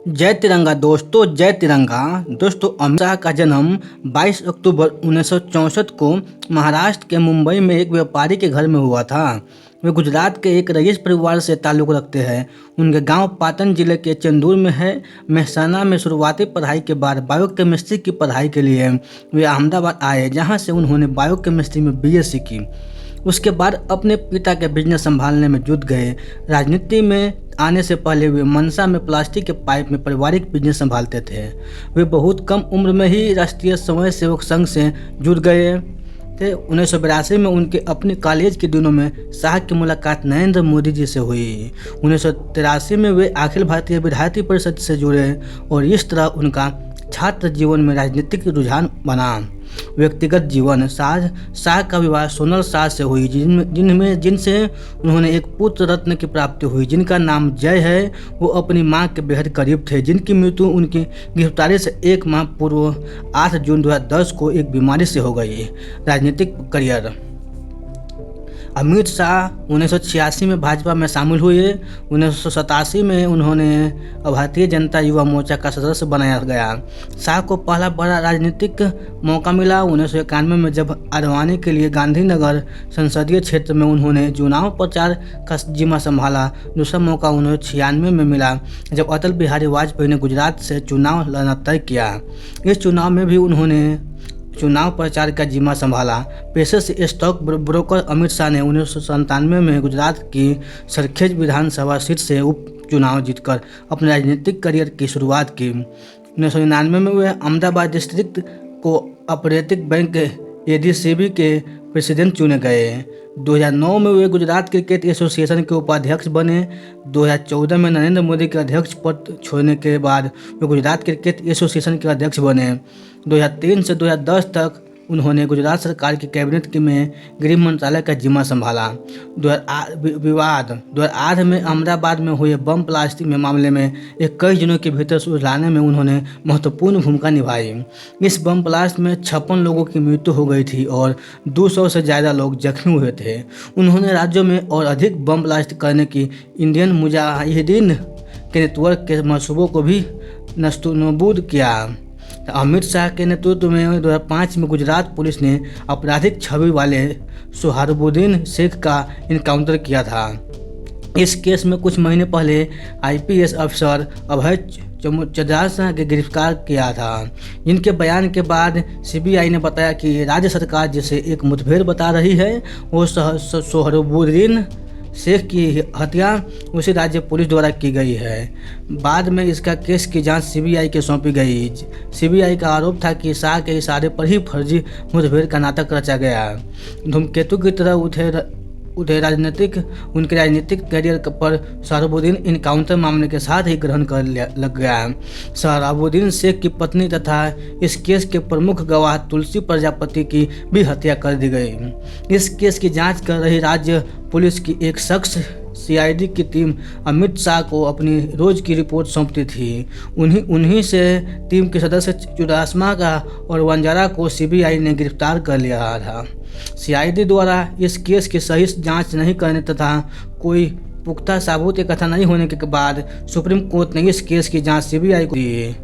जय तिरंगा दोस्तों, जय तिरंगा दोस्तों। अमित शाह का जन्म 22 अक्टूबर 1964 को महाराष्ट्र के मुंबई में एक व्यापारी के घर में हुआ था। वे गुजरात के एक रईस परिवार से ताल्लुक़ रखते हैं। उनके गांव पाटन जिले के चेंदूर में है। मेहसाना में शुरुआती पढ़ाई के बाद बायोकेमिस्ट्री की पढ़ाई के लिए वे अहमदाबाद आए, जहां से उन्होंने बायोकेमिस्ट्री में बीएससी की। उसके बाद अपने पिता के बिजनेस संभालने में जुट गए। राजनीति में आने से पहले वे मनसा में प्लास्टिक के पाइप में पारिवारिक बिजनेस संभालते थे। वे बहुत कम उम्र में ही राष्ट्रीय स्वयं सेवक संघ से जुड़ गए थे। 1982 में उनके अपने कॉलेज के दिनों में शाह की मुलाकात नरेंद्र मोदी जी से हुई। 1983 में वे अखिल भारतीय विद्यार्थी परिषद से जुड़े और इस तरह उनका छात्र जीवन में राजनीतिक रुझान बना। व्यक्तिगत जीवन: शाह का विवाह सोनल शाह से हुई, जिनसे उन्होंने एक पुत्र रत्न की प्राप्ति हुई, जिनका नाम जय है। वो अपनी मां के बेहद करीब थे, जिनकी मृत्यु उनकी गिरफ्तारी से एक माह पूर्व 8 जून 2010 को एक बीमारी से हो गई। राजनीतिक करियर: अमित शाह 1986 में भाजपा में शामिल हुए। 1987 में उन्होंने भारतीय जनता युवा मोर्चा का सदस्य बनाया गया। शाह को पहला बड़ा राजनीतिक मौका मिला 1991 में, जब आडवाणी के लिए गांधीनगर संसदीय क्षेत्र में उन्होंने चुनाव प्रचार का जिम्मा संभाला। दूसरा मौका 1996 में मिला, जब अटल बिहारी वाजपेयी ने गुजरात से चुनाव लड़ना तय किया। इस चुनाव में भी उन्होंने चुनाव प्रचार का जिम्मा संभाला। पेशे से स्टॉक ब्रोकर अमित शाह ने 1997 में गुजरात की सरखेज विधानसभा सीट से उपचुनाव जीतकर अपने राजनीतिक करियर की शुरुआत की। 1999 में वे Ahmedabad district cooperative bank ADCB के प्रेसिडेंट चुने गए। 2009 में वे गुजरात क्रिकेट एसोसिएशन के उपाध्यक्ष बने। 2014 में नरेंद्र मोदी के अध्यक्ष पद छोड़ने के बाद वे गुजरात क्रिकेट एसोसिएशन के अध्यक्ष बने। 2003 से 2010 तक उन्होंने गुजरात सरकार की कैबिनेट में गृह मंत्रालय का जिम्मा संभाला। 2008 में अहमदाबाद में हुए बम ब्लास्टिंग में मामले में 21 दिनों के भीतर सुलझाने में उन्होंने महत्वपूर्ण भूमिका निभाई। इस बम ब्लास्ट में 56 लोगों की मृत्यु हो गई थी और 200 से ज़्यादा लोग जख्मी हुए थे। उन्होंने राज्यों में और अधिक बम ब्लास्ट करने की इंडियन मुजाहिदीन के नेटवर्क के मंसूबों को भी नस्तनाबूद किया। अमित शाह के नेतृत्व में 2005 में गुजरात पुलिस ने आपराधिक छवि वाले सोहराबुद्दीन शेख का इनकाउंटर किया था। इस केस में कुछ महीने पहले आईपीएस अफसर अभय चंद्राशा के गिरफ्तार किया था, जिनके बयान के बाद सीबीआई ने बताया कि राज्य सरकार जिसे एक मुठभेड़ बता रही है, वो सोहराबुद्दीन शेख की हत्या उसी राज्य पुलिस द्वारा की गई है। बाद में इसका केस की जांच सीबीआई के सौंपी गई। सीबीआई का आरोप था कि शाह के इशारे पर ही फर्जी मुठभेड़ का नाटक रचा गया। धूमकेतु की तरह उनके राजनीतिक करियर पर सोहराबुद्दीन इनकाउंटर मामले के साथ ही ग्रहण कर लग गया। सोहराबुद्दीन शेख की पत्नी तथा इस केस के प्रमुख गवाह तुलसी प्रजापति की भी हत्या कर दी गई। इस केस की जांच कर रही राज्य पुलिस की एक शख्स सीआईडी की टीम अमित शाह को अपनी रोज की रिपोर्ट सौंपती थी। उन्हीं से टीम के सदस्य चुडासमा का और वंजारा को सीबीआई ने गिरफ्तार कर लिया था। सीआईडी द्वारा इस केस की सही जांच नहीं करने तथा कोई पुख्ता सबूत इकट्ठा नहीं होने के बाद सुप्रीम कोर्ट ने इस केस की जांच सीबीआई को दी।